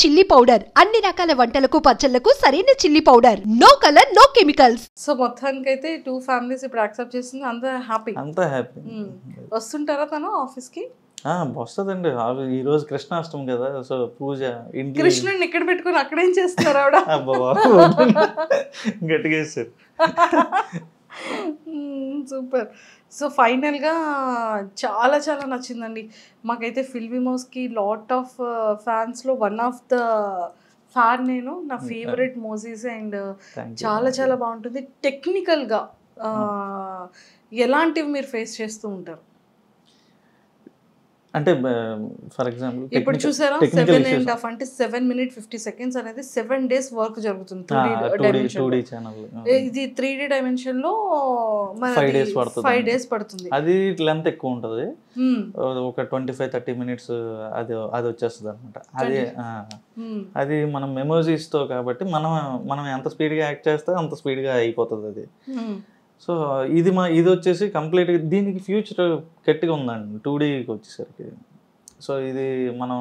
Chilli powder అన్ని రకాల వంటలకు పచ్చళ్లకు సరైన chilli powder. No colour no chemicals. So మొత్తానికైతే 2 ఫ్యామిలీస్ ఇప్పుడు యాక్సెప్ట్ చేస్తుంది, అంతా హ్యాపీ. వస్తుంటారా తను ఆఫీస్ కి? వస్తుందండి. ఈ రోజు కృష్ణాష్టమి కదా, సో పూజ కృష్ణుడిని ఇక్కడ పెట్టుకుని అక్కడేం చేస్తున్నారు ఆవిడ? గట్టిగా వేస్తారు. సూపర్. సో ఫైనల్గా చాలా చాలా నచ్చిందండి మాకైతే. ఫిల్మీ మోస్కి లాట్ ఆఫ్ ఫ్యాన్స్లో వన్ ఆఫ్ ద ఫ్యాన్ నేను. నా ఫేవరెట్ మోసీస్ అండ్ చాలా చాలా బాగుంటుంది. టెక్నికల్గా ఎలాంటివి మీరు ఫేస్ చేస్తూ ఉంటారు? అంటే ఫర్ ఎగ్జాంపుల్ ఇప్పుడు చూసారా 7.5 అంటే 7 minutes 50 seconds అనేది 7 days వర్క్ జరుగుతుంది 2D ఛానల్. ఇది 3D డైమెన్షన్ లో 5 days పడుతుంది. అది లెంత్ ఎక్కువ ఉంటుంది, ఒక 25-30 minutes అది వచ్చేస్తుంది అనమాట. అది మనం మెమోరీస్ తో కాబట్టి మనం ఎంత స్పీడ్ గా యాక్ట్ చేస్తే అంత స్పీడ్ గా అయిపోతుంది అది. సో ఇది వచ్చేసి కంప్లీట్గా దీనికి ఫ్యూచర్ గట్టిగా ఉందండి 2Dకి వచ్చేసరికి. సో ఇది మనం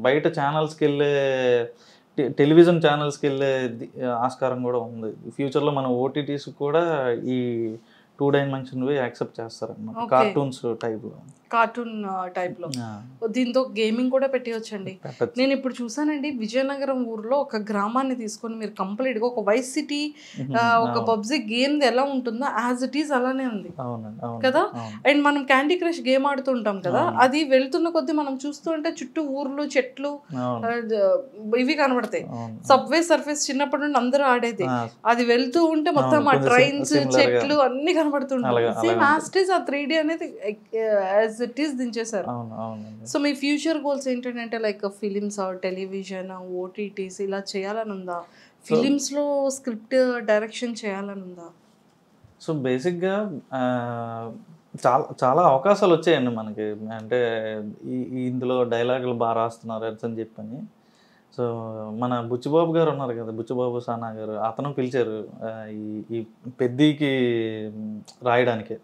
బయట ఛానల్స్కి వెళ్ళే టెలివిజన్ ఛానల్స్కి వెళ్ళే ఆస్కారం కూడా ఉంది. ఫ్యూచర్లో మన ఓటీటీస్ కూడా ఈ 2 dimension యాక్సెప్ట్ చేస్తారన్నమాట, కార్టూన్ టైప్లో. దీంతో గేమింగ్ కూడా పెట్టవచ్చండి. నేను ఇప్పుడు చూసానండి విజయనగరం ఊర్లో ఒక గ్రామాన్ని తీసుకొని మీరు కంప్లీట్గా ఒక వైస్ సిటీ ఒక పబ్జీ గేమ్ ఎలా ఉంటుందో యాజ్ ఇట్ ఈస్ అలానే ఉంది కదా. అండ్ మనం క్యాండీ క్రష్ గేమ్ ఆడుతుంటాం కదా, అది వెళ్తున్న కొద్దీ మనం చూస్తుంటే చుట్టూ ఊర్లు చెట్లు ఇవి కనబడతాయి. సబ్వే సర్ఫేస్ చిన్నప్పటి నుండి అందరూ ఆడేది, అది వెళ్తూ ఉంటే మొత్తం ఆ ట్రైన్స్ చెట్లు అన్ని కనబడుతుంటాయి. సేమ్ యాజ్ ఇట్ ఈస్ ఆ 3D అనేది యాజ్ ఇట్ ఈస్ దించేశారు. సో మీ ఫ్యూచర్ గోల్స్ ఏంటంటే లైక్ ఫిలిమ్స్ టెలివిజన్ ఓటీటీస్ ఇలా చేయాలని ఉందా? ఫిలిమ్స్ లో స్క్రిప్ట్ డైరెక్షన్ చేయాలని ఉందా? సో బేసిక్గా చాలా అవకాశాలు వచ్చాయండి మనకి. అంటే ఇందులో డైలాగులు బాగా రాస్తున్నారు అని చెప్పని. సో మన బుచ్చిబాబు గారు ఉన్నారు కదా, బుచ్చిబాబు సానా గారు, అతను పిలిచారు ఈ పెద్దీకి రాయడానికి.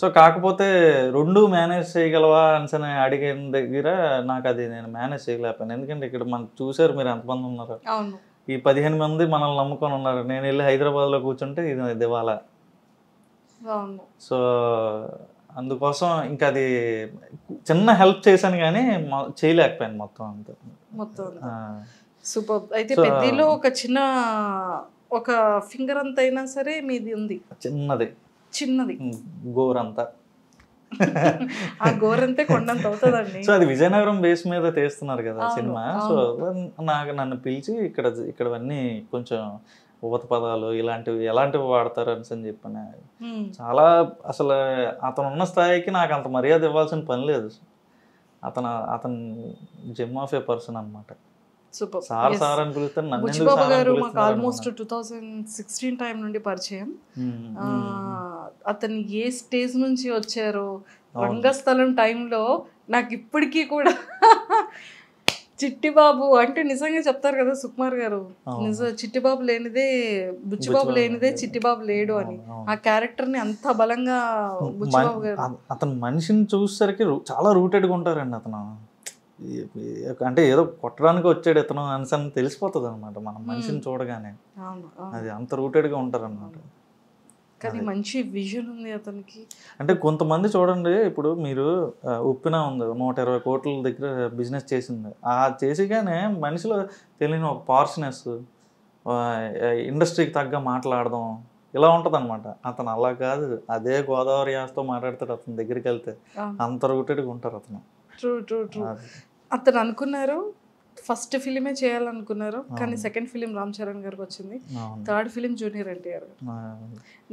సో కాకపోతే 2 మేనేజ్ చేయగలవా అని అడిగిన దగ్గర నాకు అది నేను మేనేజ్ చేయలేకపోయాను. ఎందుకంటే ఇక్కడ మనం చూసారు మీరు ఎంతమంది ఉన్నారు, ఈ 15 మంది మనల్ని నమ్ముకొని ఉన్నారు. నేను వెళ్ళి హైదరాబాద్లో కూర్చుంటే ఇది దివాలా. సో అందుకోసం ఇంకా అది చిన్న హెల్ప్ చేశాను కానీ చేయలేకపోయాను మొత్తం అంతా. సూపర్. అయితే పెద్దలో ఒక చిన్న ఒక ఫింగర్ అంత అయినా సరే మీది ఉంది, చిన్నది గోరంతా. ఆ గోరంతే కొండంత అవుతుందండి. సో అది విజయనగరం బేస్ మీద తీస్తున్నారు కదా సినిమా. సో నన్ను పిలిచి ఇక్కడవన్నీ కొంచెం ఊత పదాలు ఎలాంటివి వాడతారు అని చెప్పాను. చాలా అసలు అతను ఉన్న స్థాయికి నాకు అంత మర్యాద ఇవ్వాల్సిన పని లేదు. అతను జెమ్ ఆఫ్ ఏ పర్సన్ అనమాట. సార్ అని పిలుస్తాను. బుచ్చిబాబు గారు మాకు ఆల్మోస్ట్ 2016 టైం నుండి పరిచయం. అతను ఏ స్టేజ్ నుంచి వచ్చారో రంగస్థలం టైంలో నాకు ఇప్పటికీ కూడా చిట్టిబాబు అంటే నిజంగా చెప్తారు కదా సుకుమార్ గారు, చిట్టిబాబు లేనిదే బుచ్చిబాబు లేనిదే చిట్టిబాబు లేడు అని. ఆ క్యారెక్టర్ ని అంత బలంగా బుచ్చిబాబు గారు. అతను మనిషిని చూసేసరికి చాలా రూటెడ్గా ఉంటారండి. అతను అంటే ఏదో కొట్టడానికి వచ్చాడు ఇతను అని తెలిసిపోతుంది అనమాట మనం మనిషిని చూడగానే. అది అంత రూటెడ్గా ఉంటారు అనమాట. కానీ మంచి విజన్ ఉంది అతనికి. అంటే కొంతమంది చూడండి, ఇప్పుడు మీరు ఉప్పిన ఉంది 120 కోట్ల దగ్గర బిజినెస్ చేసింది, ఆ చేసిగానే మనిషిలో తెలియని ఒక పార్ష్నెస్, ఇండస్ట్రీకి తగ్గ మాట్లాడదాం ఇలా ఉంటుంది అనమాట. అతను అలా కాదు, అదే గోదావరి యాసతో మాట్లాడతాడు. అతని దగ్గరికి వెళ్తే అంత రూటెడ్గా ఉంటారు అతను. ట్రూ. అతను అనుకున్నారు ఫస్ట్ ఫిలిమే చేయాలనుకున్నారు, కానీ సెకండ్ ఫిలిం రామ్ చరణ్ గారికి వచ్చింది, థర్డ్ ఫిలిం జూనియర్ ఎన్టీఆర్ గారు.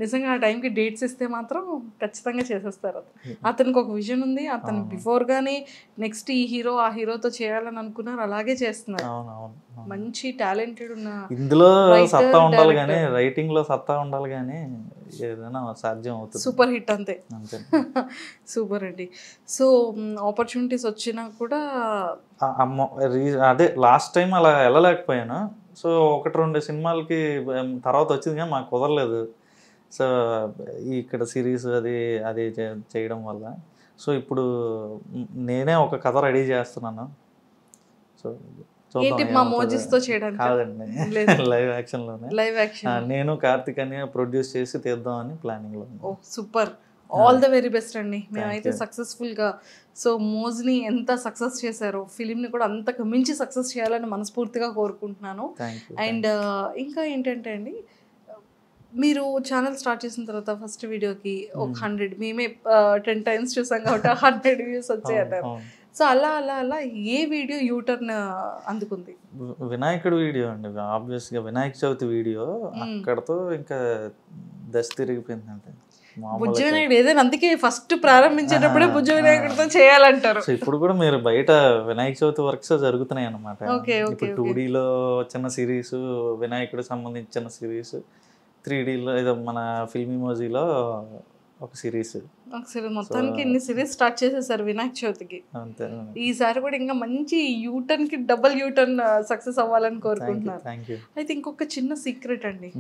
నిజంగా ఆ టైంకి డేట్స్ ఇస్తే మాత్రం ఖచ్చితంగా చేసేస్తారు. అతనికి ఒక విజన్ ఉంది. అతను బిఫోర్ గానే నెక్స్ట్ ఈ హీరో ఆ హీరోతో చేయాలని అనుకున్నారు, అలాగే చేస్తున్నారు. మంచి టాలెంటెడ్ ఉన్న ఇందులో సత్తా ఉండాలి కానీ, రైటింగ్ లో సత్తా ఉండాలి కానీ ఏదైనా సాధ్యం అవుతుంది. సూపర్ హిట్ అంతే. సూపర్ అండి. సో ఆపర్చునిటీస్ వచ్చినా కూడా అదే లాస్ట్ టైం అలా వెళ్ళలేకపోయాను. సో 1-2 సినిమాలకి తర్వాత వచ్చింది కానీ మాకు కుదరలేదు. సో ఇక్కడ సిరీస్ అది చేయడం వల్ల. సో ఇప్పుడు నేనే ఒక కథ రెడీ చేస్తున్నాను. సో ఏంటి మా మోజీస్ తో చేయడానికి కాదండి, లైవ్ యాక్షన్ లోనే. లైవ్ యాక్షన్ నేను కార్తిక్ అని ప్రొడ్యూస్ చేసి తీద్దామని ప్లానింగ్ లో. Oh super, all the very best అండి. మేమైతే సక్సెస్ఫుల్ గా సో మోజ్ని ఎంత సక్సెస్ చేశారో ఫిలింని కూడా అంతకు మించి సక్సెస్ చేయాలని మనస్ఫూర్తిగా కోరుకుంటున్నాను. అండ్ ఇంకా ఏంటంటే అండి, మీరు ఛానల్ స్టార్ట్ చేసిన తర్వాత ఫస్ట్ వీడియోకి ఒక 100, మేమే 10 times చూసాం కాబట్టి 100 views వచ్చాయి అన్నారు. సో అలా అలా అలా ఏ వీడియో యూటర్న్ అందుకుంది? వినాయకుడు వీడియో అండి, ఆబ్వియస్గా వినాయక చవితి వీడియో. అక్కడతో ఇంకా దశ తిరిగిపోయిందంటే. బుజ్జి వినాయకుడు ఏదైనా అందుకే ఫస్ట్ ప్రారంభించేటప్పుడే బుజ్జి వినాయకుడితో చేయాలంటారు. సో ఇప్పుడు కూడా మీరు బయట వినాయక చవితి వర్క్స్ జరుగుతున్నాయి అన్నమాట. ఇప్పుడు 2Dలో చిన్న సిరీస్, వినాయకుడికి సంబంధించిన సిరీస్, 3Dలో ఏదో మన ఫిల్మ్ ఇమోజీలో ఒక సిరీస్. మొత్తానికి ఇన్ని సిరీస్ స్టార్ట్ చేసేసారు వినాయక చవితికి. ఈసారి కూడా ఇంకా మంచి యూటర్న్ కి డబుల్ యూటర్న్ సక్సెస్ అవ్వాలని కోరుకుంటున్నాను. అయితే ఇంకొక చిన్న సీక్రెట్ అండి,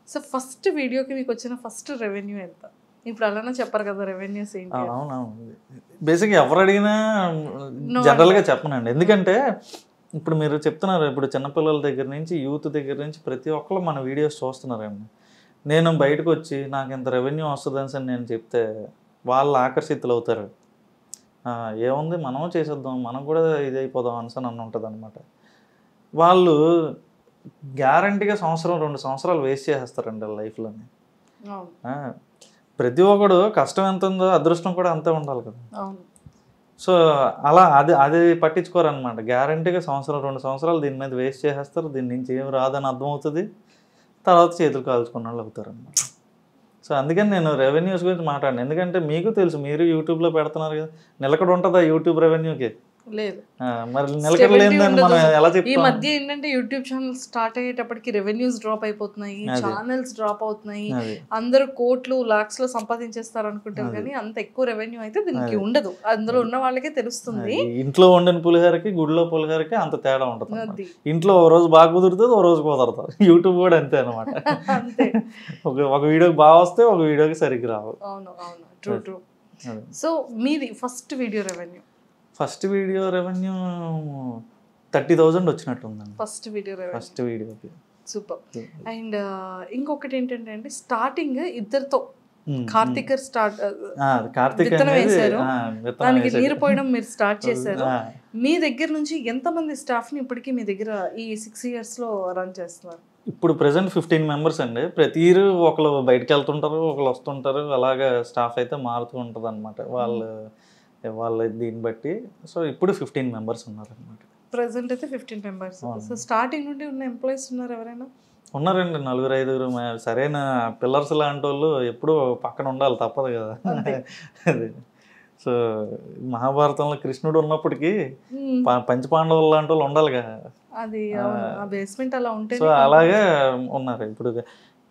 సో ఫస్ట్ వీడియోకి మీకు వచ్చిన ఫస్ట్ రెవెన్యూ ఎంత? ఇప్పుడు అలానే చెప్పరు కదా రెవెన్యూస్ ఏంటి? అవునవును, బేసిక్గా ఎవరు అడిగినా జనరల్గా చెప్పనండి. ఎందుకంటే ఇప్పుడు మీరు చెప్తున్నారు, ఇప్పుడు చిన్నపిల్లల దగ్గర నుంచి యూత్ దగ్గర నుంచి ప్రతి ఒక్కరు మన వీడియోస్ చూస్తున్నారండి. నేను బయటకు వచ్చి నాకు ఇంత రెవెన్యూ వస్తుందని నేను చెప్తే వాళ్ళు ఆకర్షితులు అవుతారు. ఏముంది మనం చేసేద్దాం, మనం కూడా ఇది అయిపోదాం అని ఉంటుంది అనమాట. వాళ్ళు గ్యారంటీగా 1-2 సంవత్సరాలు వేస్ట్ చేసేస్తారండి వాళ్ళ లైఫ్లోని. ప్రతి ఒక్కడు కష్టం ఎంత ఉందో అదృష్టం కూడా అంతే ఉండాలి కదా. సో అలా అది పట్టించుకోరనమాట. గ్యారంటీగా 1-2 సంవత్సరాలు దీని మీద వేస్ట్ చేసేస్తారు, దీని నుంచి ఏం రాదని అర్థమవుతుంది, తర్వాత చేతులు కాల్చుకున్న వాళ్ళు అవుతారు అన్నమాట. సో అందుకని నేను రెవెన్యూస్ గురించి మాట్లాడాను. ఎందుకంటే మీకు తెలుసు, మీరు యూట్యూబ్లో పెడుతున్నారు కదా, నిలకడ ఉంటుందా యూట్యూబ్ రెవెన్యూకి? లేదు. మరి నిలకడ లేదని మనం ఎలా చెప్తాం? ఈ మధ్య ఏంటంటే యూట్యూబ్ ఛానల్ స్టార్ట్ అయ్యేటప్పటికి రెవెన్యూస్ డ్రాప్ అయిపోతున్నాయి, ఛానల్స్ డ్రాప్ అవుతున్నాయి, అందరూ కోట్లు లాక్స్ లో సంపాదించేస్తారు అనుకుంటారు, కానీ అంత ఎక్కువ రెవెన్యూ అయితే దీనికి ఉండదు. అందులో ఉన్న వాళ్ళకే తెలుస్తుంది. ఇంట్లో వండిన పులిహోరకి గుడిలో పులిహోరకి అంత తేడా ఉంటుంది. ఇంట్లో ఓ రోజు బాగా కుదురుతుంది, ఓ రోజు కుదరదు. యూట్యూబ్ కూడా అంతే అనమాట. అంతే, ఒక వీడియోకి బాగా వస్తే ఒక వీడియోకి సరిగ్గా రావు. అవును అవును, ట్రూ ట్రూ. సో మీది first video revenue? First video revenue 30,000 వచ్చినట్టు ఉందండి. ఫస్ట్ వీడియోకి. సూపర్. అండ్ ఇంకొకటి ఏంటంటే అండి, స్టార్టింగ్ ఇద్దరితో కార్తిక్ వేశారు, దానికి నీరు పోయడం మీరు స్టార్ట్ చేశారు. మీ దగ్గర నుంచి ఎంతమంది స్టాఫ్ ని ఇప్పటికీ మీ దగ్గర ఈ 6 years లో రన్ చేస్తున్నారు? ఇప్పుడు ప్రెసెంట్ 15 members అండి. ప్రతి ఇయర్ ఒకళ్ళు బయటకు వెళ్తుంటారు, ఒకళ్ళు వస్తుంటారు, అలాగా స్టాఫ్ అయితే మారుతూ ఉంటుంది అనమాట వాళ్ళ దీన్ని బట్టి. సో ఇప్పుడు 15 members ఉన్నారు అనమాట. ప్రెసెంట్ అయితే 15 members. సో స్టార్టింగ్ నుండి ఉన్న ఎంప్లాయీస్ ఉన్నారు ఎవరైనా? ఉన్నారండి, 4-5. సరైన పిల్లర్స్ లాంటి వాళ్ళు ఎప్పుడు పక్కన ఉండాలి, తప్పదు కదా అది. సో మహాభారతంలో కృష్ణుడు ఉన్నప్పటికీ పంచపాండవులు లాంటి వాళ్ళు ఉండాలి కదా, అది బేస్మెంట్ అలా ఉంటే. సో అలాగే ఉన్నారు. ఇప్పుడు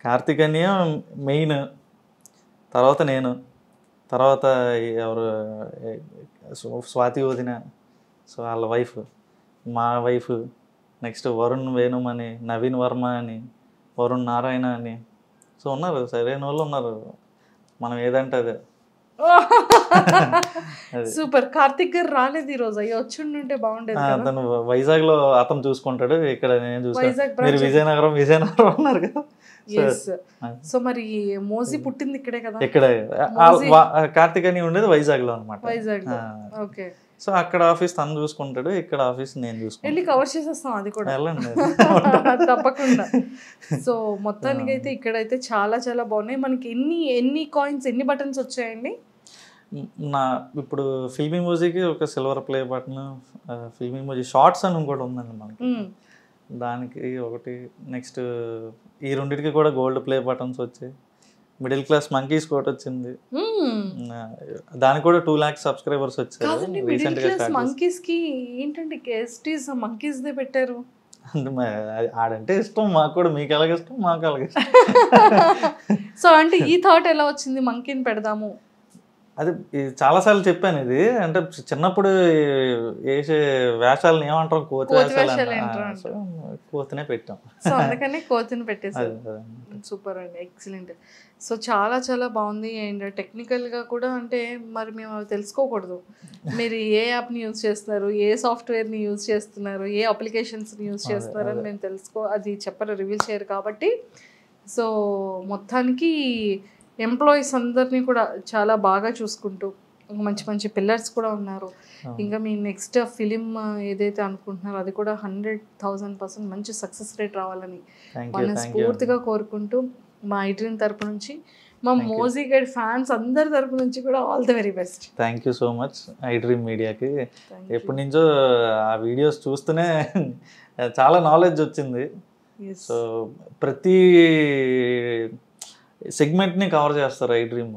కార్తిక్ అని మెయిన్, తర్వాత నేను, తర్వాత ఎవరు స్వాతి వదిన, సో వాళ్ళ వైఫ్, మా వైఫ్, నెక్స్ట్ వరుణ్ వేణుమ్ అని, నవీన్ వర్మ అని, వరుణ్ నారాయణ అని. సో ఉన్నారు, సరైన వాళ్ళు ఉన్నారు. మనం ఏదంటే అదే. సూపర్. కార్తిక్ గారు రాలేదు ఈరోజు, అయ్యో వచ్చుంటే బాగుండేది. అతను వైజాగ్ లో అతను చూసుకుంటాడు, ఇక్కడ నేను చూసాను. మీరు విజయనగరం అన్నారు కదా. సో మరి మోజీ పుట్టింది ఇక్కడే కదా? ఇక్కడ కార్తిక్ అని ఉండేది వైజాగ్ లో అనమాట. వైజాగ్. ఓకే. సో అక్కడ ఆఫీస్ తను చూసుకుంటాడు, ఇక్కడ ఆఫీస్ నేను చూసుకుంటాను. వెళ్ళి కవర్ చేసేస్తాం అది కూడా, తప్పకుండా. సో మొత్తానికి అయితే ఇక్కడైతే చాలా చాలా బాగున్నాయి. మనకి ఎన్ని కాయిన్స్, ఎన్ని బటన్స్ వచ్చాయండి? ఇప్పుడు ఫిల్మ్ ఇమోజీకి ఒక silver play button, film emoji shorts అని ఇంకోటి ఉందండి మనకి, దానికి ఒకటి. నెక్స్ట్ ఈ రెండింటికి కూడా గోల్డ్ ప్లే బటన్స్ వచ్చాయి. మిడిల్ క్లాస్ మంకీస్ కోట్ వచ్చింది, దానికి కూడా 2 lakhs subscribers వచ్చారు. మంకీస్ కి ఏంటంటే మంకీస్ దే పెట్టారు. ఆడంటే ఇష్టం మాకు కూడా, మీకు ఎలాగ ఇష్టం మాకు అలాగే ఇష్టం. సో అంటే ఈ థాట్ ఎలా వచ్చింది మంకీని పెడదాము? అది చాలాసార్లు చెప్పాను. ఇది అంటే చిన్నప్పుడు వేసే వేషాలను ఏమంటాం, కోతి వేషాలు, కోతినే పెట్టాం. సో అందుకని కోతిని పెట్టేసారు. సూపర్ అండి, ఎక్సలెంట్. సో చాలా చాలా బాగుంది. అండ్ టెక్నికల్గా కూడా అంటే మరి మేము అవి తెలుసుకోకూడదు. మీరు ఏ యాప్ని యూజ్ చేస్తున్నారు, ఏ సాఫ్ట్వేర్ని యూజ్ చేస్తున్నారు, ఏ అప్లికేషన్స్ని యూజ్ చేస్తున్నారు అని మేము అది చెప్పరు, రివీల్ చేయరు. కాబట్టి సో మొత్తానికి ఎంప్లాయీస్ అందరినీ కూడా చాలా బాగా చూసుకుంటూ మంచి మంచి పిల్లర్స్ కూడా ఉన్నారు. ఇంకా మీ నెక్స్ట్ ఫిలిం ఏదైతే అనుకుంటున్నారో అది కూడా 100,000% మంచి సక్సెస్ రేట్ రావాలని మనస్ఫూర్తిగా కోరుకుంటూ మా ఐడ్రీమ్ తరపు నుంచి, మా మోజీ గైడ్ ఫ్యాన్స్ అందరి తరపు నుంచి కూడా all the very best. Thank you so much iDream మీడియాకి. ఎప్పటి నుంచో ఆ వీడియోస్ చూస్తూనే చాలా నాలెడ్జ్ వచ్చింది. సో ప్రతి సెగ్మెంట్ని కవర్ చేస్తారు ఐడ్రీమ్.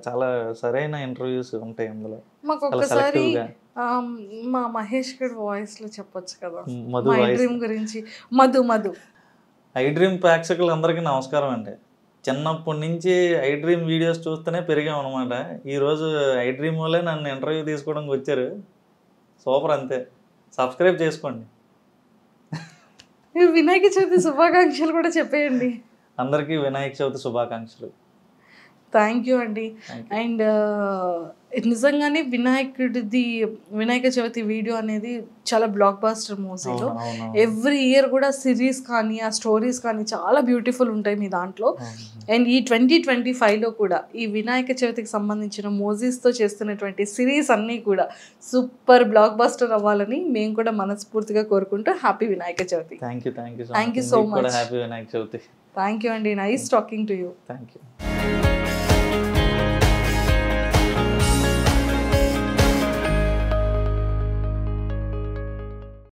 చాలా సరైన ఇంటర్వ్యూస్ ఉంటాయి అందులో. మాకు ఒక్కసారి మా మహేష్ గడ్ వాయిస్లో చెప్పొచ్చు కదా ఐడ్రీమ్ గురించి. మధు ఐడ్రీమ్ ప్రేక్షకులందరికీ నమస్కారం అండి. చిన్నప్పటి నుంచి ఐడ్రీమ్ వీడియోస్ చూస్తూనే పెరిగాం అనమాట. ఈరోజు ఐడ్రీమ్ వాళ్ళే నన్ను ఇంటర్వ్యూ తీసుకోవడానికి వచ్చారు. సూపర్, అంతే. సబ్స్క్రైబ్ చేసుకోండి. వినాయక చవితి శుభాకాంక్షలు కూడా చెప్పేయండి అందరికీ. వినాయక చవితి శుభాకాంక్షలు. థ్యాంక్ యూ అండి. అండ్ నిజంగానే వినాయక చవితి వీడియో అనేది చాలా బ్లాక్ బాస్టర్ మూవీలో. ఎవ్రీ ఇయర్ కూడా సిరీస్ కానీ ఆ స్టోరీస్ కానీ చాలా బ్యూటిఫుల్ ఉంటాయి మీ దాంట్లో. అండ్ ఈ 2025లో కూడా ఈ వినాయక చవితికి సంబంధించిన మూవీస్తో చేస్తున్నటువంటి సిరీస్ అన్నీ కూడా సూపర్ బ్లాక్ బాస్టర్ అవ్వాలని మేము కూడా మనస్ఫూర్తిగా కోరుకుంటూ happy Vinayaka Chavithi. Thank you so much. Thank you అండి. Nice talking to you. Thank you.